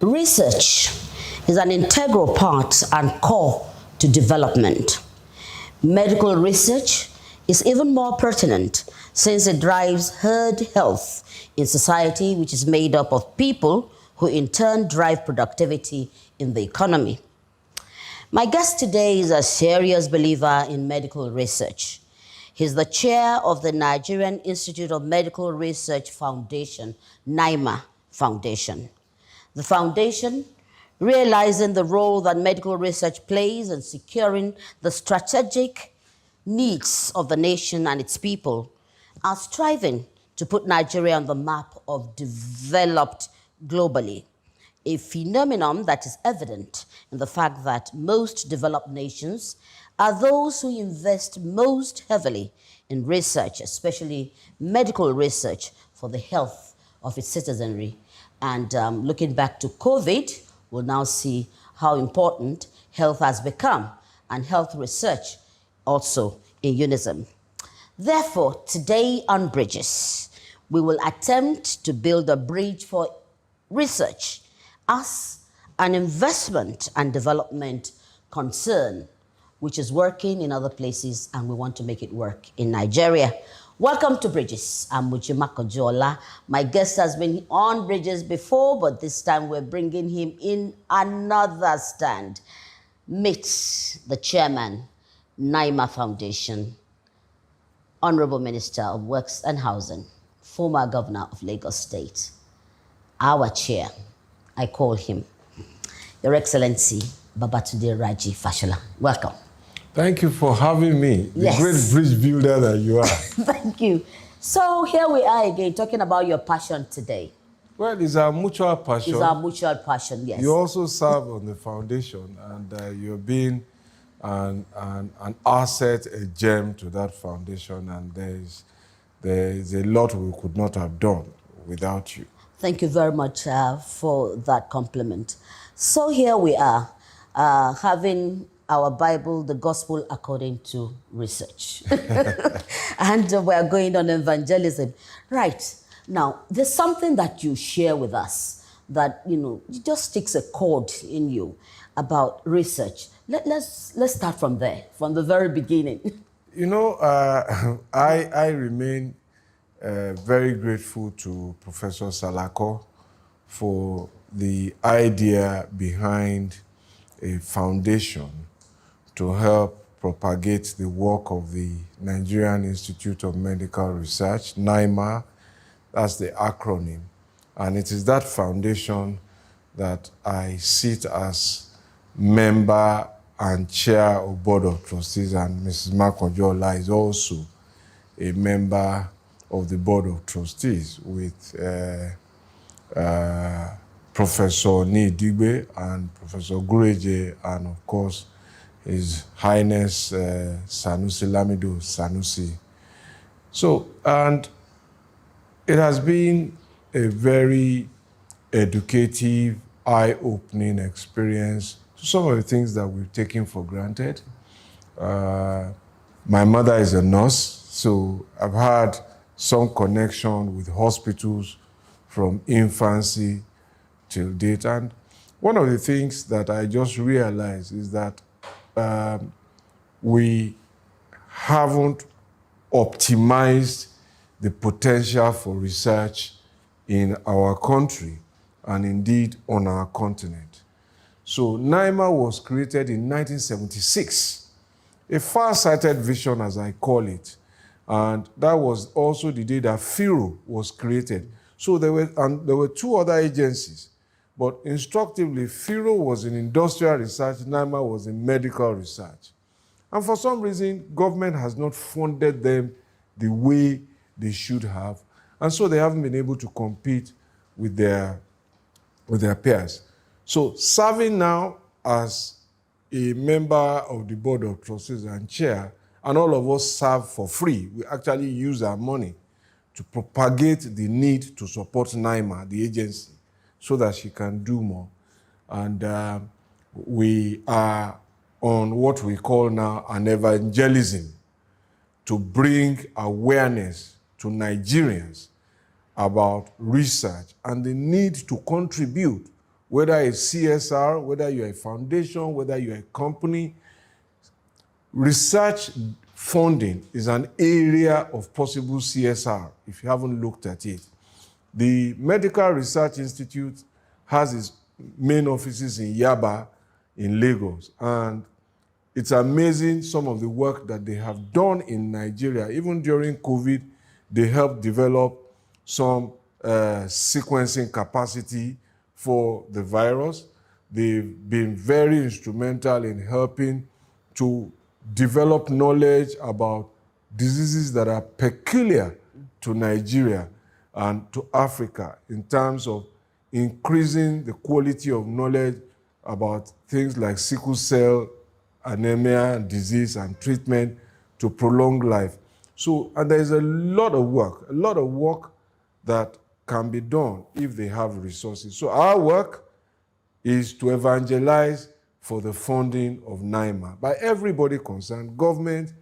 Research is an integral part and core to development. Medical research is even more pertinent since it drives herd health in society, which is made up of people who in turn drive productivity in the economy. My guest today is a serious believer in medical research. He's the chair of the Nigerian Institute of Medical Research Foundation, NIMA Foundation. The foundation, realizing the role that medical research plays in securing the strategic needs of the nation and its people, are striving to put Nigeria on the map of developed globally, a phenomenon that is evident in the fact that most developed nations are those who invest most heavily in research, especially medical research for the health of its citizenry. And looking back to COVID, we'll now see how important health has become and health research also in unison. Therefore, today on Bridges, we will attempt to build a bridge for research as an investment and development concern, which is working in other places, and we want to make it work in Nigeria. Welcome to Bridges. I'm Mujima Kojola. My guest has been on Bridges before, but this time we're bringing him in another stand. Meet the chairman, NIMA Foundation, Honorable Minister of Works and Housing, former Governor of Lagos State, our chair. I call him Your Excellency Babatunde Raji Fashola. Welcome. Thank you for having me, the great bridge builder that you are. Thank you. So here we are again, talking about your passion today. Well, it's our mutual passion. It's our mutual passion, yes. You also serve on the foundation, and you're being an asset, a gem to that foundation, and there is a lot we could not have done without you. Thank you very much for that compliment. So here we are, having our Bible, the Gospel according to research. And we're going on evangelism. Right. Now, there's something that you share with us that, it just sticks a chord in you about research. Let's start from there, from the very beginning. I remain very grateful to Professor Salako for the idea behind a foundation to help propagate the work of the Nigerian Institute of Medical Research, NIMA. That's the acronym. And it is that foundation that I sit as member and chair of Board of Trustees, and Mrs. Makonjola is also a member of the Board of Trustees with Professor Nidigbe and Professor Gureje, and of course, His Highness Sanusi Lamido Sanusi. So, and it has been a very educative, eye-opening experience to some of the things that we've taken for granted. My mother is a nurse, so I've had some connection with hospitals from infancy till date. And one of the things that I just realized is that we haven't optimized the potential for research in our country and indeed on our continent. So NIMA was created in 1976, a far-sighted vision, as I call it. And that was also the day that FIRO was created. So there were two other agencies, but instructively, FIRO was in industrial research, NIMA was in medical research. And for some reason, government has not funded them the way they should have. And so they haven't been able to compete with their peers. So serving now as a member of the Board of Trustees and chair, and all of us serve for free. We actually use our money to propagate the need to support NIMA, the agency, so that she can do more. And we are on what we call now an evangelism to bring awareness to Nigerians about research and the need to contribute whether it's CSR, whether you're a foundation, whether you're a company. Research funding is an area of possible CSR, if you haven't looked at it. The Medical Research Institute has its main offices in Yaba, in Lagos, and it's amazing some of the work that they have done in Nigeria. Even during COVID, they helped develop some sequencing capacity for the virus. They've been very instrumental in helping to develop knowledge about diseases that are peculiar to Nigeria and to Africa in terms of increasing the quality of knowledge about things like sickle cell anemia disease and treatment to prolong life. So, and there's a lot of work that can be done if they have resources. So our work is to evangelize for the funding of NIMR by everybody concerned, government,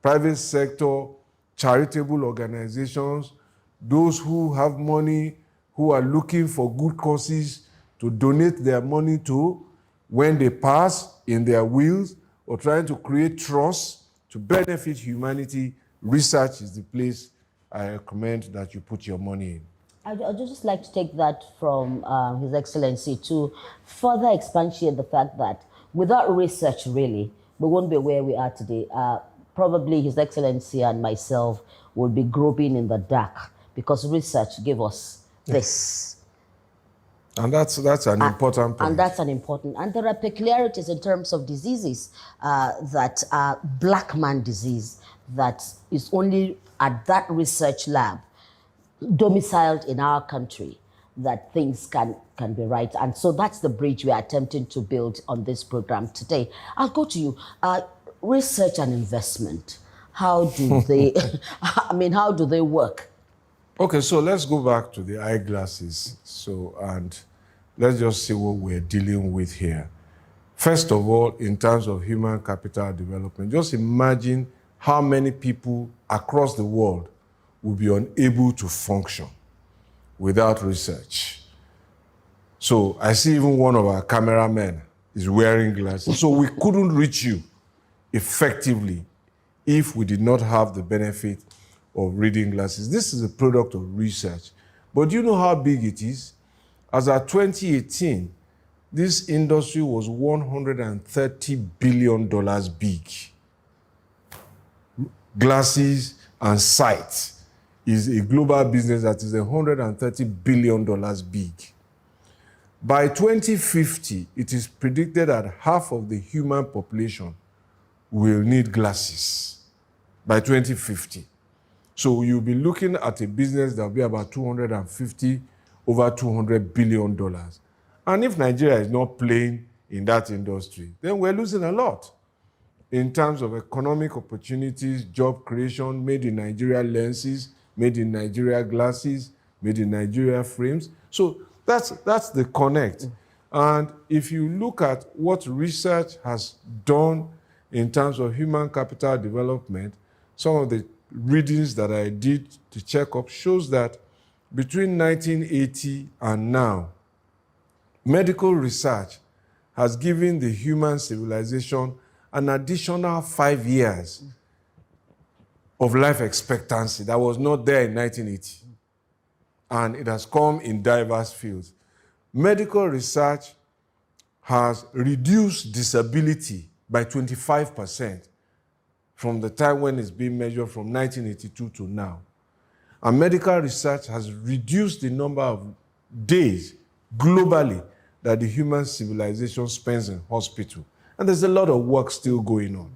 private sector, charitable organizations, those who have money, who are looking for good causes to donate their money to when they pass in their wills, or trying to create trust to benefit humanity. Research is the place I recommend that you put your money in. I'd just like to take that from His Excellency to further expatiate the fact that without research, really, we won't be where we are today. Probably His Excellency and myself will be groping in the dark because research gave us this. And that's an important point. And that's an important. And there are peculiarities in terms of diseases that are black man disease that is only at that research lab domiciled in our country that things can be right. And so that's the bridge we are attempting to build on this program today. I'll go to you. Research and investment. How do they, how do they work? Okay, so let's go back to the eyeglasses. And let's just see what we're dealing with here. First of all, in terms of human capital development, just imagine how many people across the world will be unable to function without research. So I see even one of our cameramen is wearing glasses. So we couldn't reach you effectively if we did not have the benefit of reading glasses. This is a product of research. But do you know how big it is? As of 2018, this industry was $130 billion big. Glasses and sight is a global business that is $130 billion big. By 2050, it is predicted that half of the human population will need glasses by 2050. So you'll be looking at a business that will be about over $200 billion. And if Nigeria is not playing in that industry, then we're losing a lot in terms of economic opportunities, job creation, made in Nigeria lenses, made in Nigeria glasses, made in Nigeria frames. So that's the connect. And if you look at what research has done in terms of human capital development, some of the readings that I did to check up shows that between 1980 and now, medical research has given the human civilization an additional 5 years of life expectancy that was not there in 1980. And it has come in diverse fields. Medical research has reduced disability by 25% from the time when it's being measured from 1982 to now. And medical research has reduced the number of days globally that the human civilization spends in hospital. And there's a lot of work still going on.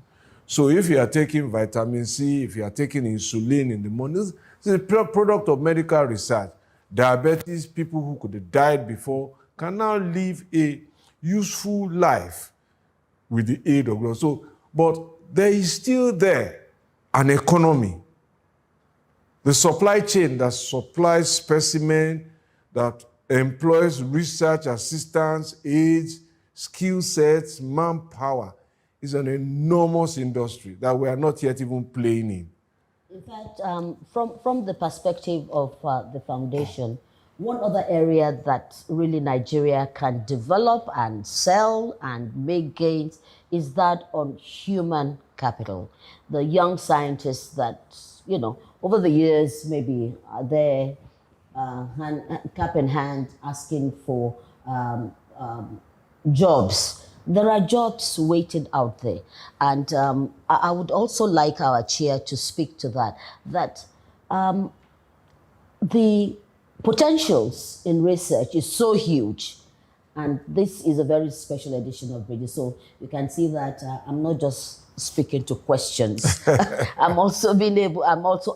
So if you are taking vitamin C, if you are taking insulin in the morning, this is a product of medical research. Diabetes, people who could have died before, can now live a useful life with the aid of God. So, but there is still there an economy. The supply chain that supplies specimen, that employs research assistants, aides, skill sets, manpower, is an enormous industry that we are not yet even playing in. In fact, from the perspective of the foundation, One other area that really Nigeria can develop and sell and make gains is that on human capital. The young scientists that, over the years maybe are there cap in hand asking for jobs. There are jobs waiting out there. And I would also like our chair to speak to that, the potentials in research is so huge. And this is a very special edition of Bridges. So you can see that I'm not just speaking to questions. I'm also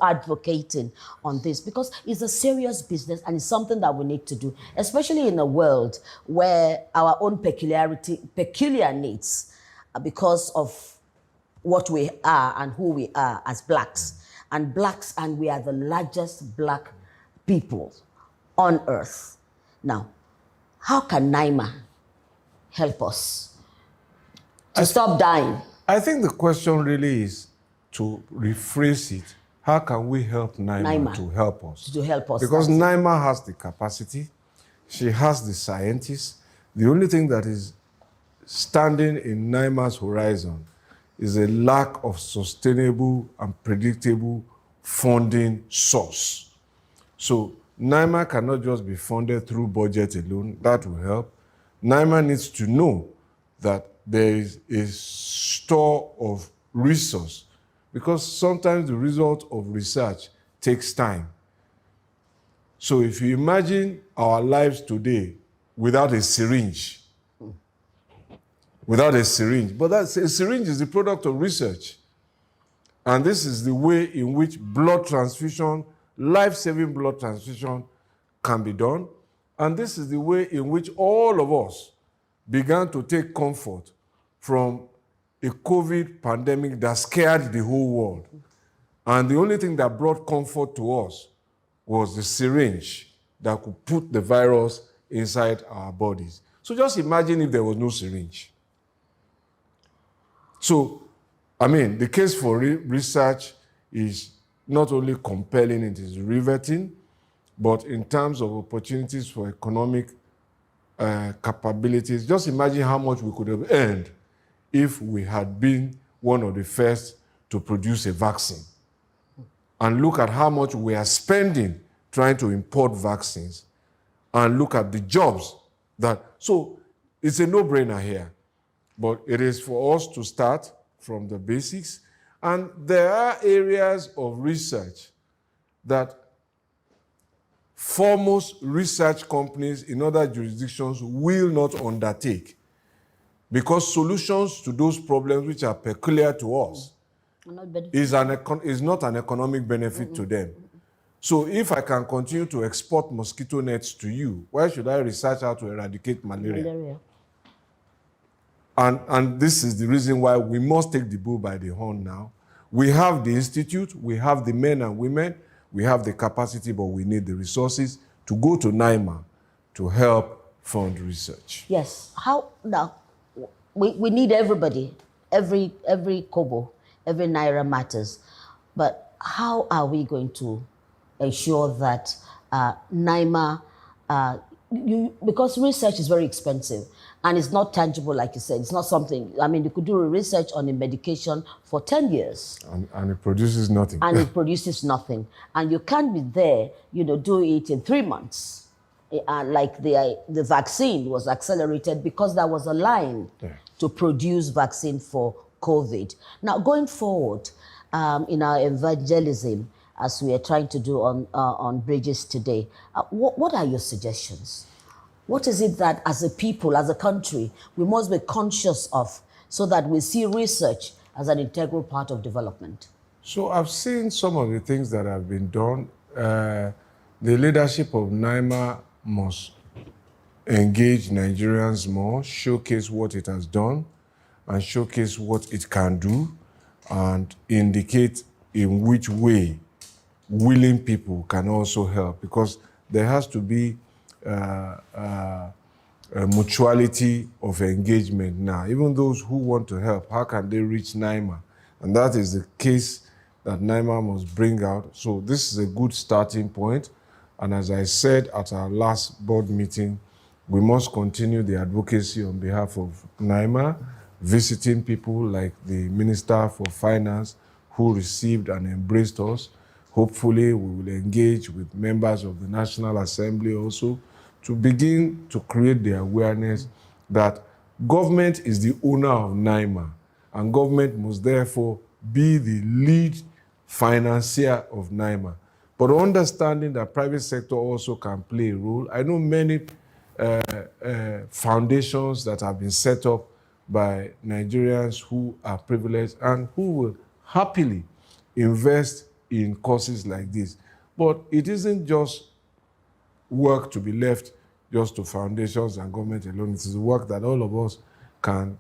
advocating on this because it's a serious business and it's something that we need to do, especially in a world where our own peculiar needs, because of what we are and who we are as blacks. And we are the largest black people on earth. Now, how can NIMA help us to stop dying? I think the question really is to rephrase it. How can we help NIMA to help us? To help us. Because NIMA has the capacity, she has the scientists. The only thing that is standing in NIMA's horizon is a lack of sustainable and predictable funding source. So NIMA cannot just be funded through budget alone. That will help. NIMA needs to know that there is a store of resource, because sometimes the result of research takes time. So if you imagine our lives today without a syringe, but a syringe is the product of research. And this is the way in which blood transfusion, life-saving blood transfusion can be done. And this is the way in which all of us began to take comfort from a COVID pandemic that scared the whole world. And the only thing that brought comfort to us was the syringe that could put the virus inside our bodies. So just imagine if there was no syringe. So, the case for research is not only compelling, it is riveting, but in terms of opportunities for economic capabilities, just imagine how much we could have earned if we had been one of the first to produce a vaccine. And look at how much we are spending trying to import vaccines, and look at the jobs so it's a no-brainer here. But it is for us to start from the basics. And there are areas of research that foremost research companies in other jurisdictions will not undertake, because solutions to those problems which are peculiar to us is not an economic benefit to them. So if I can continue to export mosquito nets to you, why should I research how to eradicate malaria? And this is the reason why we must take the bull by the horn now. We have the institute, we have the men and women, we have the capacity, but we need the resources to go to NIMA to help fund research. Yes. How now? We need everybody, every kobo, every naira matters. But how are we going to ensure that NIMA, because research is very expensive and it's not tangible, like you said. It's not something, you could do research on a medication for 10 years. And it produces nothing. And it produces nothing. And you can't be there, do it in 3 months. Like the vaccine was accelerated because there was a line to produce vaccine for COVID. Now, going forward in our evangelism, as we are trying to do on Bridges today, what are your suggestions? What is it that as a people, as a country, we must be conscious of so that we see research as an integral part of development? So I've seen some of the things that have been done. The leadership of NIMA must engage Nigerians more, showcase what it has done, and showcase what it can do, and indicate in which way willing people can also help, because there has to be a mutuality of engagement now. Even those who want to help, how can they reach NIMA? And that is the case that NIMA must bring out. So this is a good starting point. And as I said at our last board meeting, we must continue the advocacy on behalf of NIMA, visiting people like the Minister for Finance who received and embraced us. Hopefully, we will engage with members of the National Assembly also to begin to create the awareness that government is the owner of NIMA, and government must therefore be the lead financier of NIMA. But understanding that private sector also can play a role. I know many foundations that have been set up by Nigerians who are privileged and who will happily invest in causes like this. But it isn't just work to be left just to foundations and government alone. It is work that all of us can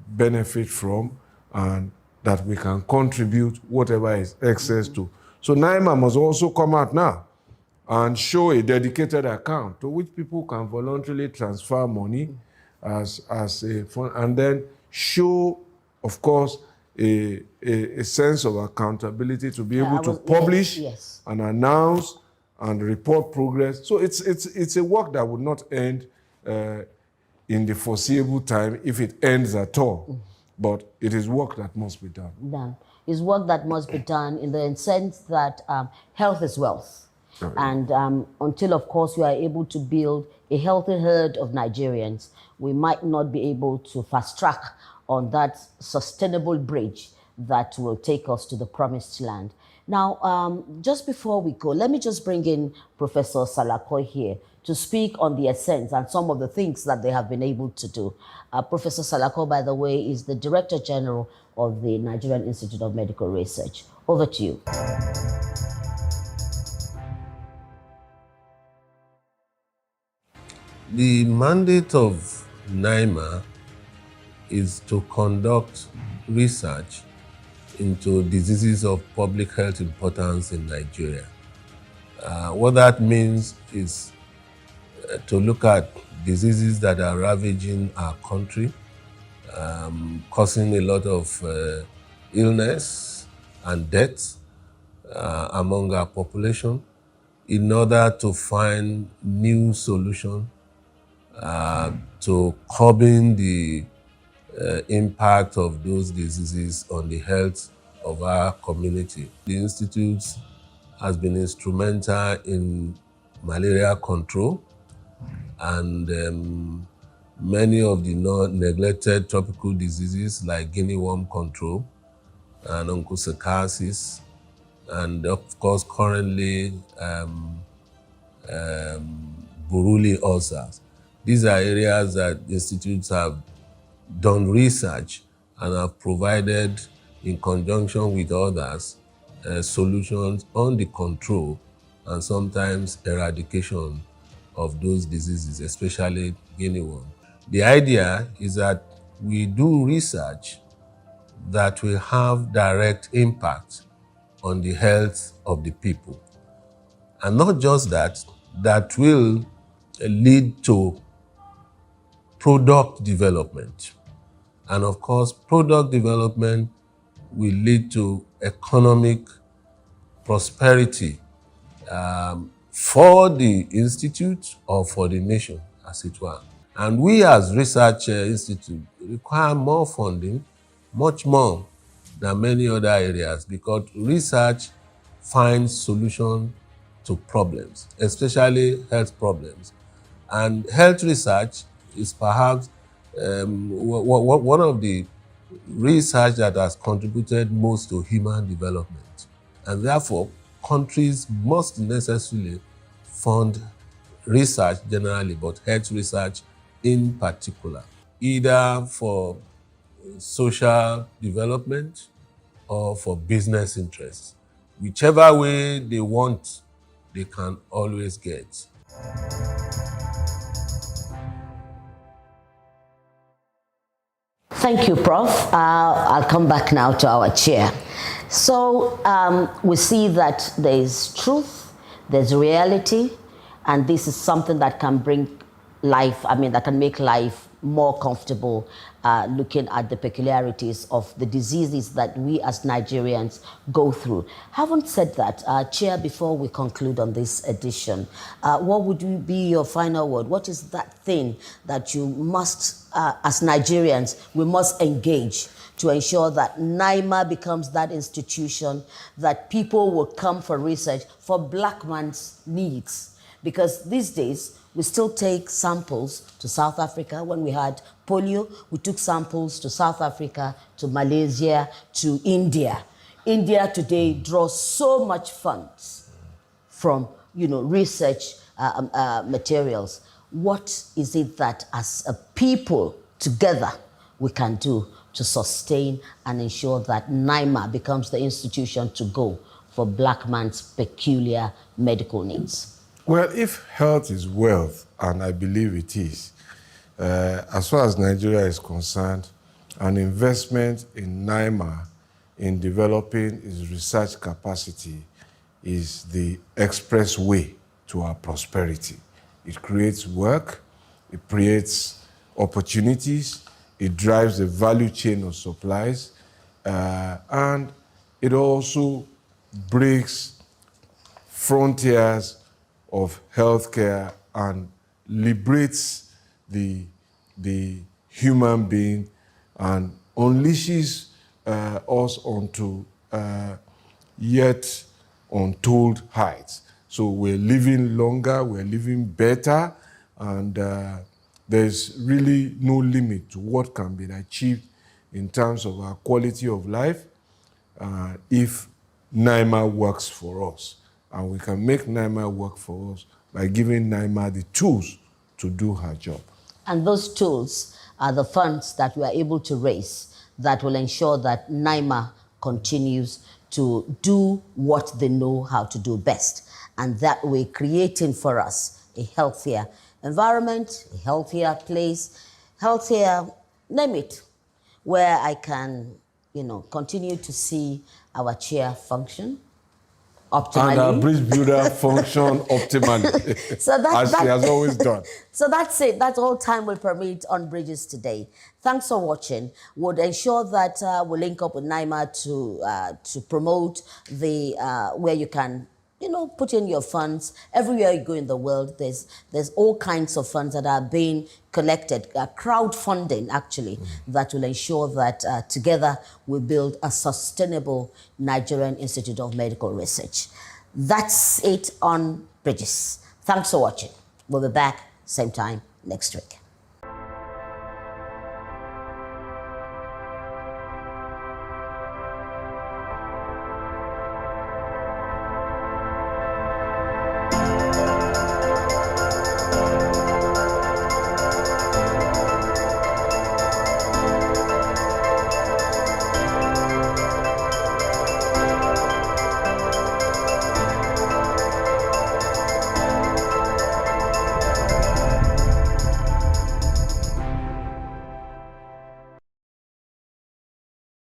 benefit from and that we can contribute whatever is excess to. So NIMA must also come out now and show a dedicated account to which people can voluntarily transfer money as a fund, and then show, of course, a sense of accountability to be able to publish and announce and report progress. So it's a work that would not end in the foreseeable time if it ends at all. But it is work that must be done. It's work that must be done in the sense that health is wealth. Right. And until, of course, we are able to build a healthy herd of Nigerians, we might not be able to fast track on that sustainable bridge that will take us to the promised land. Now, just before we go, let me just bring in Professor Salako here to speak on the essence and some of the things that they have been able to do. Professor Salako, by the way, is the Director General of the Nigerian Institute of Medical Research. Over to you. The mandate of NIMA is to conduct research into diseases of public health importance in Nigeria. What that means is to look at diseases that are ravaging our country, causing a lot of illness and death among our population, in order to find new solutions to curbing the impact of those diseases on the health of our community. The Institute has been instrumental in malaria control and many of the neglected tropical diseases like guinea worm control and onchocerciasis, and of course currently Buruli ulcers. These are areas that institutes have done research and have provided, in conjunction with others, solutions on the control and sometimes eradication of those diseases, especially guinea worm. The idea is that we do research that will have direct impact on the health of the people. And not just that, that will lead to product development. And of course, product development will lead to economic prosperity for the institute or for the nation, as it were. And we as research institute require more funding, much more than many other areas, because research finds solutions to problems, especially health problems. And health research is perhaps one of the research that has contributed most to human development. And therefore, countries must necessarily fund research generally, but health research in particular, either for social development or for business interests. Whichever way they want, they can always get. Thank you, Prof. I'll come back now to our chair. So we see that there is truth, there's reality, and this is something that can bring life, that can make life more comfortable looking at the peculiarities of the diseases that we as Nigerians go through. Having said that, Chair, before we conclude on this edition, what would be your final word? What is that thing that you must, as Nigerians, we must engage to ensure that NIMA becomes that institution that people will come for research for black man's needs? Because these days, we still take samples to South Africa. When we had polio, we took samples to South Africa, to Malaysia, to India. India today draws so much funds from, research materials. What is it that as a people together we can do to sustain and ensure that NIMA becomes the institution to go for black man's peculiar medical needs? Well, if health is wealth, and I believe it is, as far as Nigeria is concerned, an investment in NIMA in developing its research capacity is the express way to our prosperity. It creates work, it creates opportunities, it drives the value chain of supplies, and it also breaks frontiers of healthcare and liberates the human being and unleashes us onto yet untold heights. So we're living longer, we're living better, and there's really no limit to what can be achieved in terms of our quality of life if NIMA works for us. And we can make NIMA work for us by giving NIMA the tools to do her job. And those tools are the funds that we are able to raise that will ensure that NIMA continues to do what they know how to do best. And that way creating for us a healthier environment, a healthier place, healthier, name it, where I can, continue to see our chair function optimally. And our bridge builder function optimally, so as she has always done. So that's it. That's all time will permit on Bridges today. Thanks for watching. Would ensure that we'll link up with NIMA to promote the where you can put in your funds. Everywhere you go in the world, there's all kinds of funds that are being collected, crowdfunding actually, that will ensure that together we build a sustainable Nigerian Institute of Medical Research. That's it on Bridges. Thanks for watching. We'll be back same time next week.